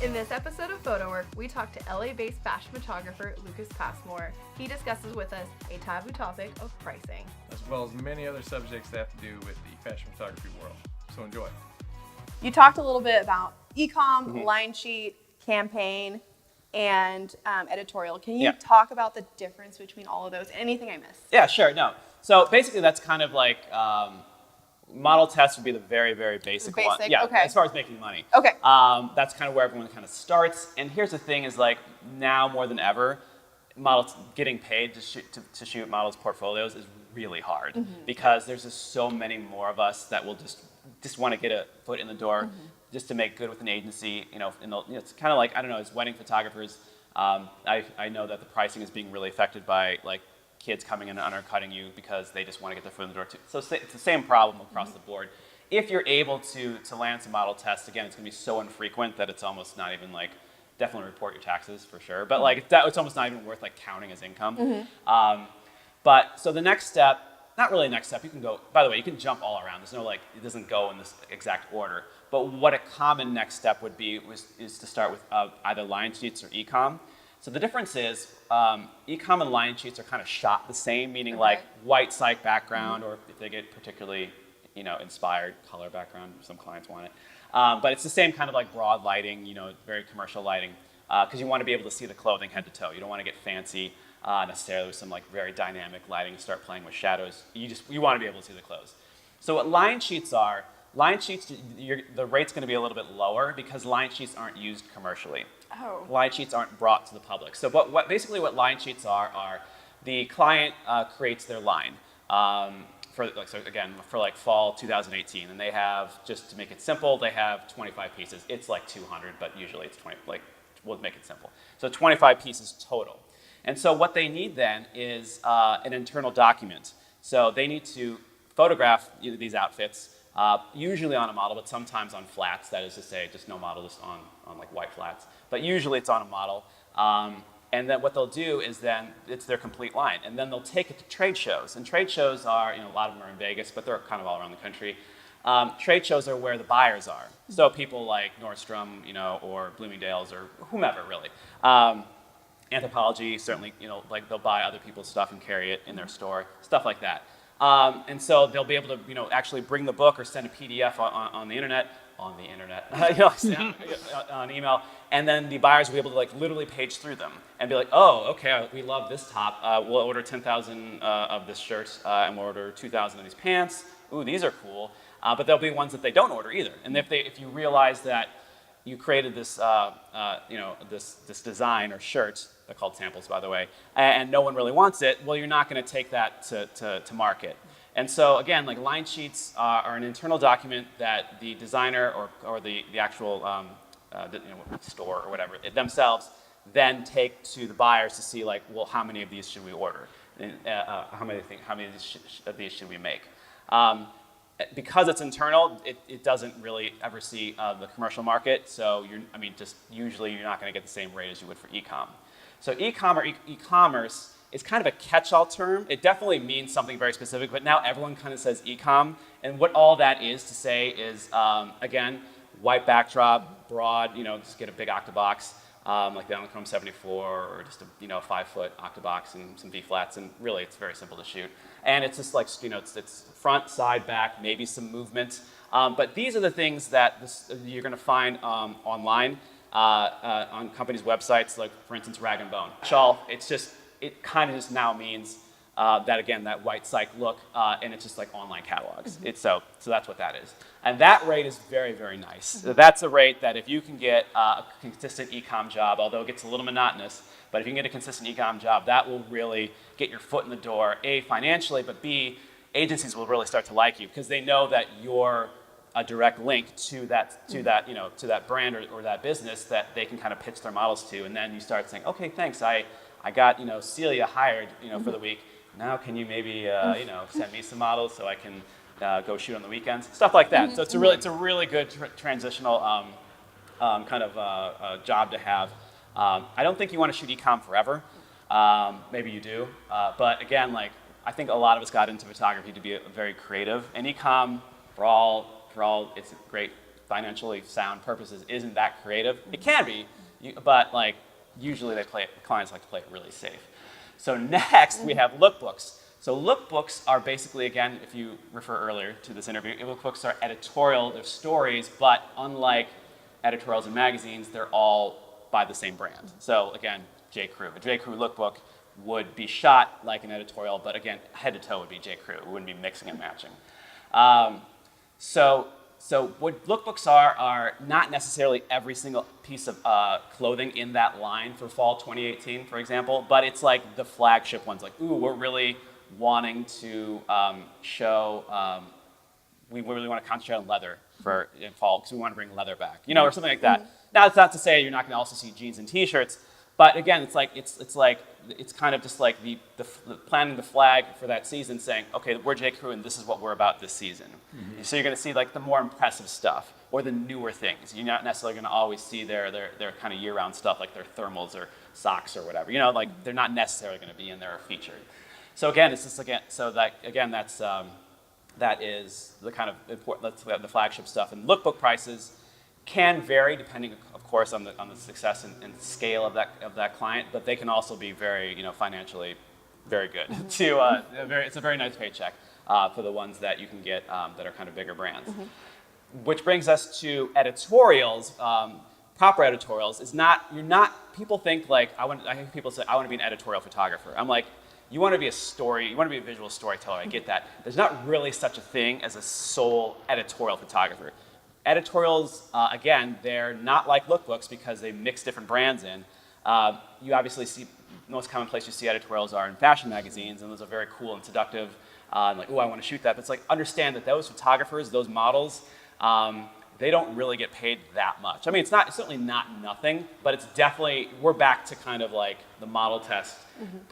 In this episode of Photowrk, we talk to LA-based fashion photographer Lucas Passmore. He discusses with us a taboo topic of pricing, as well as many other subjects that have to do with the fashion photography world. So enjoy. You talked a little bit about e-com, line sheet, campaign, and editorial. Can you talk about the difference between all of those? Anything I missed? Yeah, sure. No. So basically, that's kind of like model test would be the very, very basic one. Yeah, okay. As far as making money. Okay. That's kind of where everyone kind of starts. And here's the thing: is like now more than ever, models getting paid to shoot models' portfolios is really hard because there's just so many more of us that will just want to get a foot in the door, just to make good with an agency. It's kind of like, I don't know, as wedding photographers, I know that the pricing is being really affected by like kids coming in and undercutting you because they just want to get their foot in the door too. So it's the same problem across the board. If you're able to land some model tests, again, it's going to be so infrequent that it's almost not even like, definitely report your taxes for sure, but like it's almost not even worth like counting as income. But so the next step, not really next step, you can go, by the way, you can jump all around. There's no like, it doesn't go in this exact order. But what a common next step would be is to start with either line sheets or e-com. So the difference is e-com and line sheets are kind of shot the same, meaning like white psych background, or if they get particularly inspired color background, some clients want it. But it's the same kind of like broad lighting, very commercial lighting, because you want to be able to see the clothing head to toe. You don't want to get fancy necessarily with some like very dynamic lighting and start playing with shadows. You want to be able to see the clothes. So what line sheets are, the rate's going to be a little bit lower because line sheets aren't used commercially. Oh. Line sheets aren't brought to the public. So basically what line sheets are the client creates their line for fall 2018, and they have, just to make it simple, they have 25 pieces. It's like 200, but usually it's 20. Like, we'll make it simple. So 25 pieces total. And so what they need then is an internal document. So they need to photograph these outfits, usually on a model, but sometimes on flats. That is to say, just no model, just on like white flats. But usually it's on a model. And then what they'll do is then it's their complete line. And then they'll take it to trade shows. And trade shows are, a lot of them are in Vegas, but they're kind of all around the country. Trade shows are where the buyers are. So people like Nordstrom, or Bloomingdale's or whomever, really. Anthropology, certainly, like they'll buy other people's stuff and carry it in their store, stuff like that. And so they'll be able to, actually bring the book or send a PDF on the internet, on email, and then the buyers will be able to like literally page through them and be like, oh, okay, we love this top. We'll order 10,000 of this shirt, and we'll order 2,000 of these pants. Ooh, these are cool. But there'll be ones that they don't order either. And if you realize that you created this, this design or shirt, they're called samples, by the way, and no one really wants it, well, you're not going to take that to market. And so again, like line sheets are an internal document that the designer or the actual store or whatever themselves then take to the buyers to see like, well, how many of these should we order? And, how many of these should we make? Because it's internal, it doesn't really ever see the commercial market. So usually you're not going to get the same rate as you would for e-com. So e-com or e-commerce is kind of a catch-all term. It definitely means something very specific, but now everyone kind of says e-com. And what all that is to say is, again, white backdrop, broad, just get a big octabox, like the Chrome 74, or just a 5-foot octabox and some V-flats, and really it's very simple to shoot. And it's just like, it's front, side, back, maybe some movement. But these are the things that you're going to find online on companies' websites, like for instance, Rag & Bone. Shawl, it kind of just now means that white psych look, and it's just like online catalogs. So that's what that is. And that rate is very, very nice. So that's a rate that if you can get a consistent e-com job, although it gets a little monotonous, but if you can get a consistent e-com job, that will really get your foot in the door, A, financially, but B, agencies will really start to like you because they know that you're a direct link to that brand or that business that they can kind of pitch their models to, and then you start saying, okay, thanks, I got Celia hired for the week. Now can you maybe send me some models so I can go shoot on the weekends, stuff like that. So it's a really good transitional kind of job to have. I don't think you want to shoot e-com forever. Maybe you do, but again, like I think a lot of us got into photography to be very creative, and e-com for all it's great financially sound purposes isn't that creative. It can be, but like usually clients like to play it really safe. So next we have lookbooks. So lookbooks are basically, again, if you refer earlier to this interview, lookbooks are editorial, they're stories, but unlike editorials and magazines, they're all by the same brand. So again, J. Crew. A J. Crew lookbook would be shot like an editorial, but again, head to toe would be J. Crew. It wouldn't be mixing and matching. So what lookbooks are not necessarily every single piece of clothing in that line for fall 2018, for example, but it's like the flagship ones, like, ooh, we're really wanting to show, we really want to concentrate on leather in fall because we want to bring leather back, or something like that. Now, it's not to say you're not going to also see jeans and T-shirts, but again, it's kind of just like the planting the flag for that season, saying, okay, we're J. Crew and this is what we're about this season. So you're going to see like the more impressive stuff or the newer things. You're not necessarily going to always see their kind of year-round stuff like their thermals or socks or whatever. Like they're not necessarily going to be in there or featured. So again, it's just that is the kind of important, the flagship stuff. And lookbook prices can vary depending, of course, on the success and scale of that client, but they can also be very, financially very good. It's a very nice paycheck for the ones that you can get that are kind of bigger brands. Which brings us to editorials. Proper editorials is people think like, I hear people say, I want to be an editorial photographer. I'm like, you want to be a visual storyteller, I get that. There's not really such a thing as a sole editorial photographer. Editorials, again, they're not like lookbooks because they mix different brands in. You obviously see, the most common place you see editorials are in fashion magazines, and those are very cool and seductive. Like, oh, I want to shoot that. But it's like, understand that those photographers, those models, they don't really get paid that much. I mean, it's certainly not nothing, but it's definitely, we're back to kind of like the model test,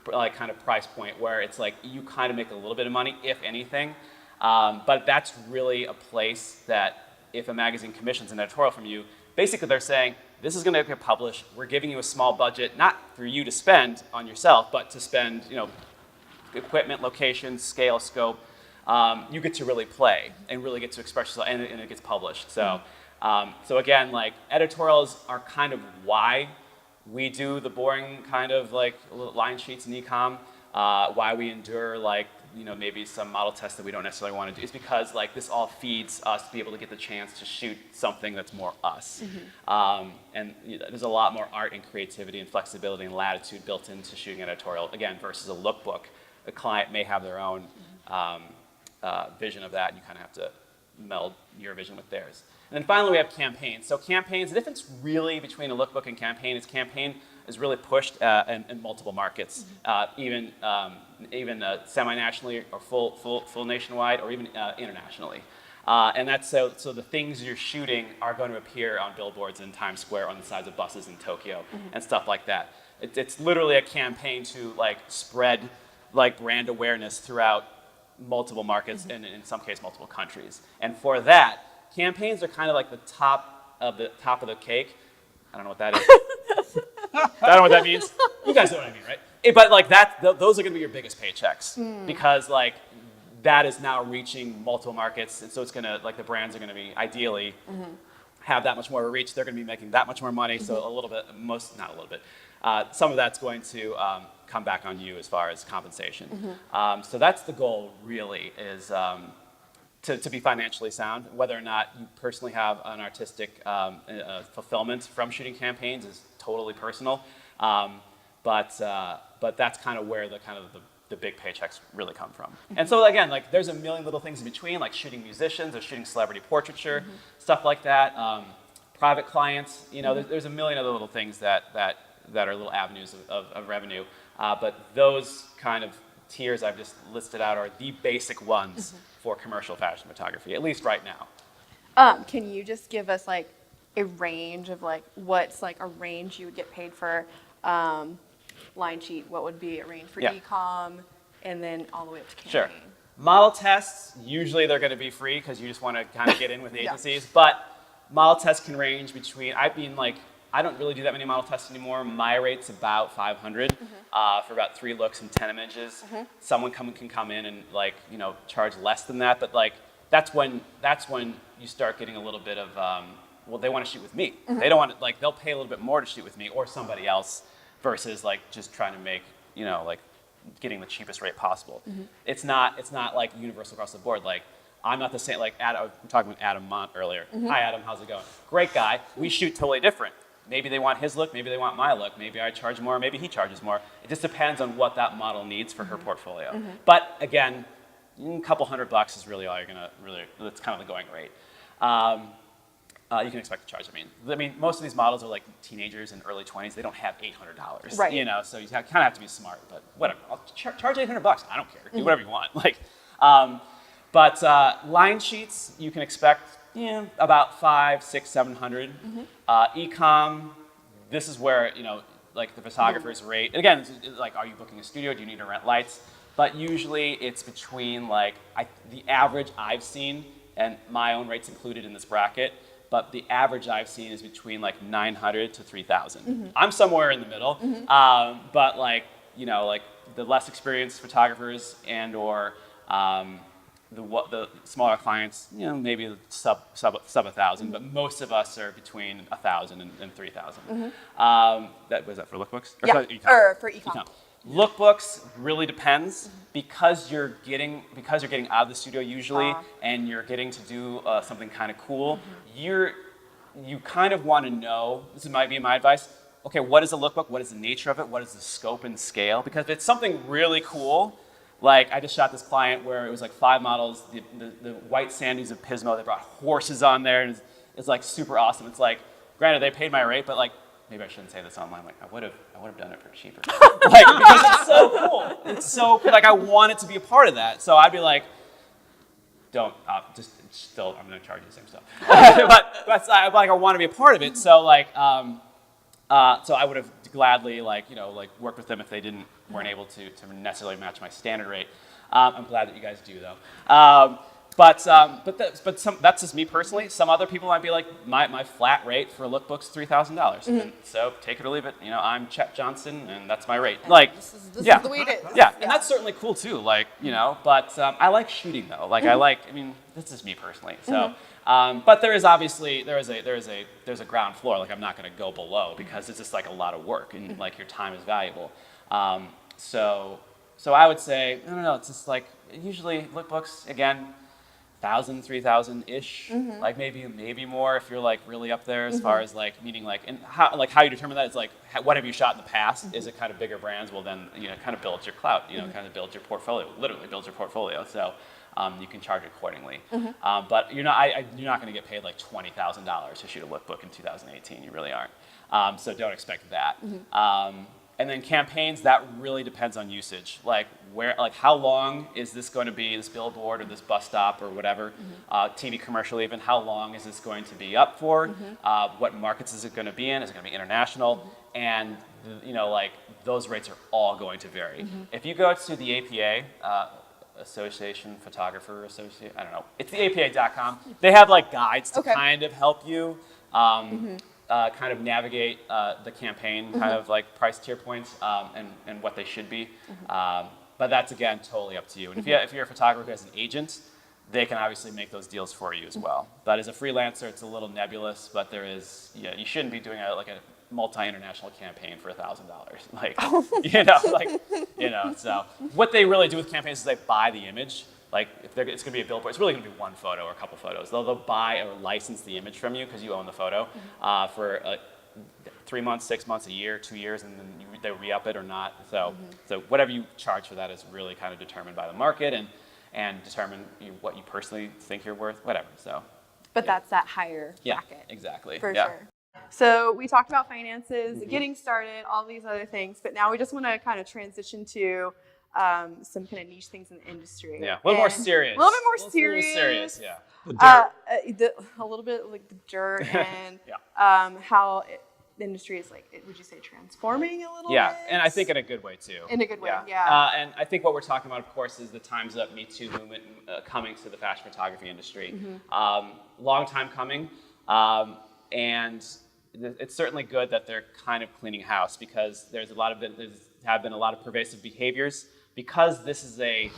like kind of price point where it's like you kind of make a little bit of money, if anything. But that's really a place that if a magazine commissions an editorial from you, basically they're saying, this is going to get published. We're giving you a small budget, not for you to spend on yourself, but to spend, equipment, location, scale, scope. You get to really play and really get to express yourself, and it gets published. So again, like editorials are kind of why we do the boring kind of like line sheets in e-com, why we endure like, maybe some model tests that we don't necessarily want to do. Is because like this all feeds us to be able to get the chance to shoot something that's more us. And there's a lot more art and creativity and flexibility and latitude built into shooting an editorial, again, versus a lookbook. The client may have their own vision of that, and you kind of have to meld your vision with theirs. And then finally, we have campaigns. So campaigns, the difference really between a lookbook and campaign is really pushed in multiple markets, even semi-nationally or full nationwide, or even internationally. And that's so the things you're shooting are going to appear on billboards in Times Square, on the sides of buses in Tokyo, and stuff like that. It's literally a campaign to like spread like brand awareness throughout multiple markets and in some cases multiple countries. And for that, campaigns are kind of like the top of the cake. I don't know what that is. I don't know what that means. You guys know what I mean, right? But like those are going to be your biggest paychecks because like that is now reaching multiple markets, and so it's going to like the brands are going to be ideally have that much more of a reach. They're going to be making that much more money. So a little bit, not a little bit. Some of that's going to come back on you as far as compensation. So that's the goal, really, is to be financially sound. Whether or not you personally have an artistic fulfillment from shooting campaigns is totally personal. But that's kind of where the big paychecks really come from. And so again, like there's a million little things in between, like shooting musicians or shooting celebrity portraiture, stuff like that. Private clients, there's a million other little things that are little avenues of revenue. But those kind of tiers I've just listed out are the basic ones for commercial fashion photography, at least right now. Can you just give us like a range of like what's like a range you would get paid for line sheet? What would be a range for e-com, and then all the way up to campaign? Sure. Model tests, usually they're going to be free because you just want to kind of get in with the agencies. But model tests can range between, I don't really do that many model tests anymore. My rate's about 500 for about 3 looks and 10 images. Someone can come in and charge less than that, but like that's when you start getting a little bit of, well, they want to shoot with me. They don't want to, like, they'll pay a little bit more to shoot with me or somebody else versus like just trying to make, you know, like getting the cheapest rate possible. It's not like universal across the board. Like, I'm not the same, like Adam, I was talking with Adam Mont earlier. Hi Adam, how's it going? Great guy. We shoot totally different. Maybe they want his look, maybe they want my look. Maybe I charge more, maybe he charges more. It just depends on what that model needs for her portfolio. But again, a couple $100 is really all you're gonna that's kind of the going rate. You can expect to charge. I mean, most of these models are like teenagers in early 20s. They don't have $800, right? You know, so you kind of have to be smart. But whatever, I'll charge $800. I don't care. Do whatever you want. Like, but line sheets you can expect about 500, 600, 700. E-com, this is where like the photographer's rate. Again, it's like, are you booking a studio? Do you need to rent lights? But usually it's between like the average I've seen, and my own rate's included in this bracket. But the average I've seen is between like 900 to 3,000. I'm somewhere in the middle. But like, like the less experienced photographers and or the smaller clients, maybe sub 1,000. But most of us are between 1,000 and 3,000. That was that for lookbooks? Or for e-com. Lookbooks really depends because you're getting out of the studio usually, and you're getting to do something kind of cool. You kind of want to know. This might be my advice. Okay, what is a lookbook? What is the nature of it? What is the scope and scale? Because if it's something really cool, like I just shot this client where it was like 5 models, the white Sandys of Pismo. They brought horses on there, and it's like super awesome. It's like, granted they paid my rate, but like. Maybe I shouldn't say this online. Like I would have done it for cheaper. Like because it's so cool. It's so cool. Like I wanted to be a part of that. So I'd be like, don't still. I'm going to charge you the same stuff. but like I want to be a part of it. So like so I would have gladly like worked with them if they weren't able to necessarily match my standard rate. I'm glad that you guys do though. But that's just me personally. Some other people might be like, my flat rate for a lookbook's $3,000. And so take it or leave it. I'm Chet Johnson, and that's my rate. Like, this is the way it is. Yeah, and that's certainly cool too. Like, but I like shooting though. Like, this is me personally. So, but there is obviously there's a ground floor. Like, I'm not going to go below because it's just like a lot of work, and like your time is valuable. So I would say I don't know. It's just like usually lookbooks again. 1,000, 3,000-ish, like maybe more if you're like really up there as far as like meaning like and how you determine that is like what have you shot in the past? Is it kind of bigger brands? Well then kind of builds your clout, kind of builds your portfolio, literally builds your portfolio. So you can charge accordingly. But you're not going to get paid like $20,000 to shoot a lookbook in 2018. You really aren't. So don't expect that. And then campaigns, that really depends on usage. Like how long is this going to be, this billboard or this bus stop or whatever, TV commercial even, how long is this going to be up for? What markets is it going to be in? Is it going to be international? And like those rates are all going to vary. If you go to the APA, Association Photographer Association, I don't know, it's the APA.com. They have like guides to kind of help you. Kind of navigate the campaign, kind of like price tier points and what they should be. But that's, again, totally up to you. And if you're a photographer who has an agent, they can obviously make those deals for you as well. But as a freelancer, it's a little nebulous, but there is, you shouldn't be doing a multi-international campaign for $1,000. Like, so what they really do with campaigns is they buy the image. Like, it's going to be a billboard, it's really going to be one photo or a couple photos. They'll buy or license the image from you because you own the photo for 3 months, 6 months, a year, 2 years, and then they re-up it or not. So whatever you charge for that is really kind of determined by the market and determine what you personally think you're worth, whatever. So, but that's that higher bracket. Exactly. For sure. So we talked about finances, getting started, all these other things, but now we just want to kind of transition to some kind of niche things in the industry. Yeah, a little more serious. A little bit more serious. A little serious, yeah. A little bit like the dirt and yeah. How the industry is like, would you say transforming a little bit? Yeah, and I think in a good way too. In a good way, yeah. And I think what we're talking about, of course, is the Time's Up Me Too movement coming to the fashion photography industry. Long time coming, and it's certainly good that they're kind of cleaning house because there have been a lot of pervasive behaviors. Because this is a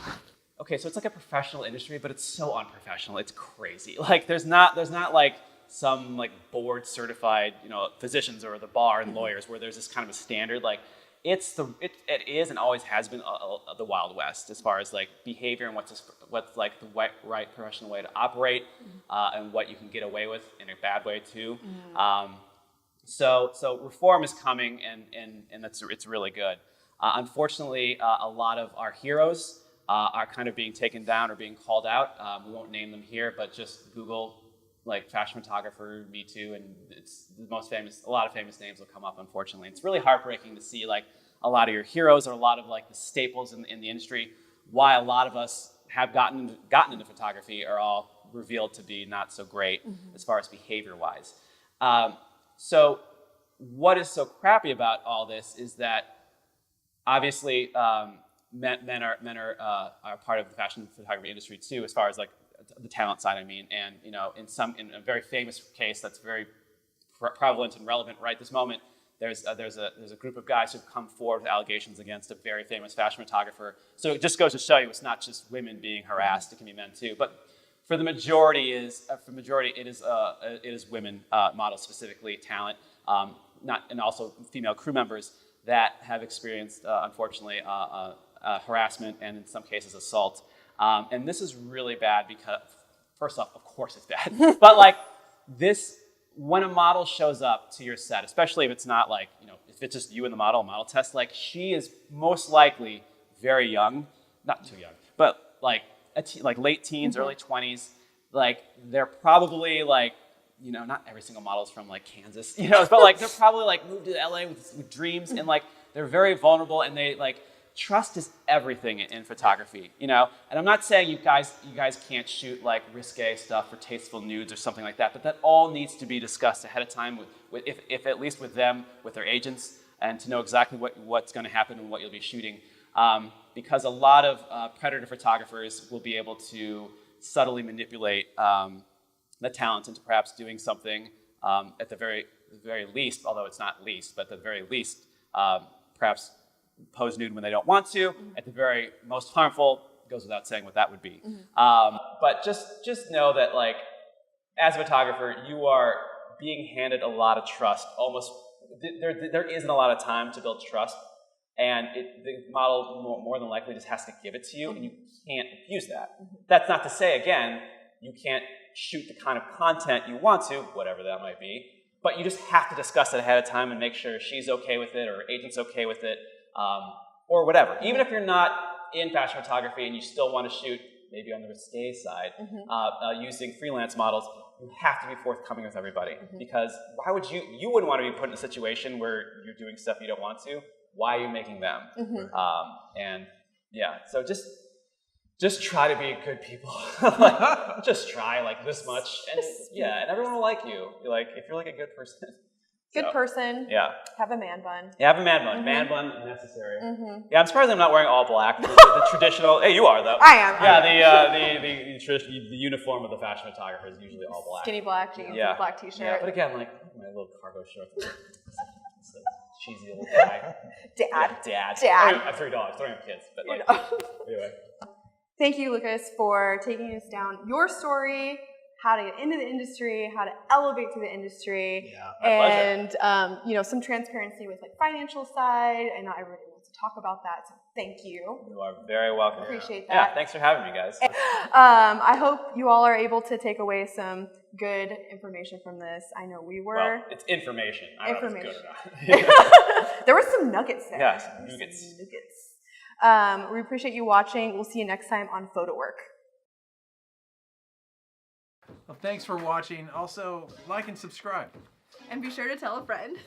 okay, so it's like a professional industry, but it's so unprofessional. It's crazy. Like there's not like some like board certified, physicians or the bar and lawyers where there's this kind of a standard. Like it is and always has been the Wild West as far as like behavior and what's like the right professional way to operate and what you can get away with in a bad way too. So reform is coming and it's really good. Unfortunately, a lot of our heroes are kind of being taken down or being called out. We won't name them here, but just Google like fashion photographer, Me Too, and it's the most famous. A lot of famous names will come up. Unfortunately, it's really heartbreaking to see like a lot of your heroes or a lot of like the staples in the industry. Why a lot of us have gotten into photography are all revealed to be not so great as far as behavior-wise. So what is so crappy about all this is that obviously men are part of the fashion photography industry too, as far as like the talent side, I mean, and in a very famous case that's very prevalent and relevant right this moment, there's a group of guys who've come forward with allegations against a very famous fashion photographer. So it just goes to show you it's not just women being harassed; it can be men too. But for the majority, it is women, models specifically, talent, and also female crew members that have experienced, unfortunately, harassment and in some cases assault. And this is really bad because, first off, of course it's bad. But like this, when a model shows up to your set, especially if it's not like, if it's just you and the model test, like she is most likely very young, not too young, but like late teens, early 20s. Like they're probably like, not every single model is from like Kansas, but like they're probably like moved to LA with dreams and like they're very vulnerable and they like, trust is everything in photography, and I'm not saying you guys can't shoot like risque stuff or tasteful nudes or something like that, but that all needs to be discussed ahead of time if at least with them, with their agents, and to know exactly what's going to happen and what you'll be shooting, because a lot of predator photographers will be able to subtly manipulate the talent into perhaps doing something at the very least, although it's not least, but at the very least, perhaps pose nude when they don't want to. At the very most harmful, goes without saying what that would be. But just know that like, as a photographer, you are being handed a lot of trust. Almost, there isn't a lot of time to build trust, and the model more than likely just has to give it to you, and you can't abuse that. That's not to say, again, you can't shoot the kind of content you want to, whatever that might be, but you just have to discuss it ahead of time and make sure she's okay with it or her agent's okay with it. Or whatever. Even if you're not in fashion photography and you still want to shoot maybe on the risque side, using freelance models, you have to be forthcoming with everybody. Because why would you wouldn't want to be put in a situation where you're doing stuff you don't want to. Why are you making them? And yeah, so just try to be good people. Like, just try like this much, and and everyone will like you. Like if you're like a good person. Good person. Yeah. Have a man bun. Yeah, have a man bun. Man bun necessary. Yeah, I'm surprised I'm not wearing all black. The traditional. Hey, you are though. I am. Yeah, the uniform of the fashion photographer is usually all black. Skinny black jeans, black t-shirt. Yeah, but again, like my little cargo shorts. It's a cheesy little guy. Dad. I have 3 dogs. I don't have kids, but like anyway. Thank you, Lucas, for taking us down your story, how to get into the industry, how to elevate to the industry, and some transparency with like financial side. And not everybody wants to talk about that, so thank you. You are very welcome. Appreciate that. Yeah, thanks for having me, guys. I hope you all are able to take away some good information from this. I know we were. Well, it's information. I don't know if it's good or not. There were some nuggets there. Yes, nuggets. We appreciate you watching. We'll see you next time on Photowrk. Well, thanks for watching. Also, like and subscribe. And be sure to tell a friend.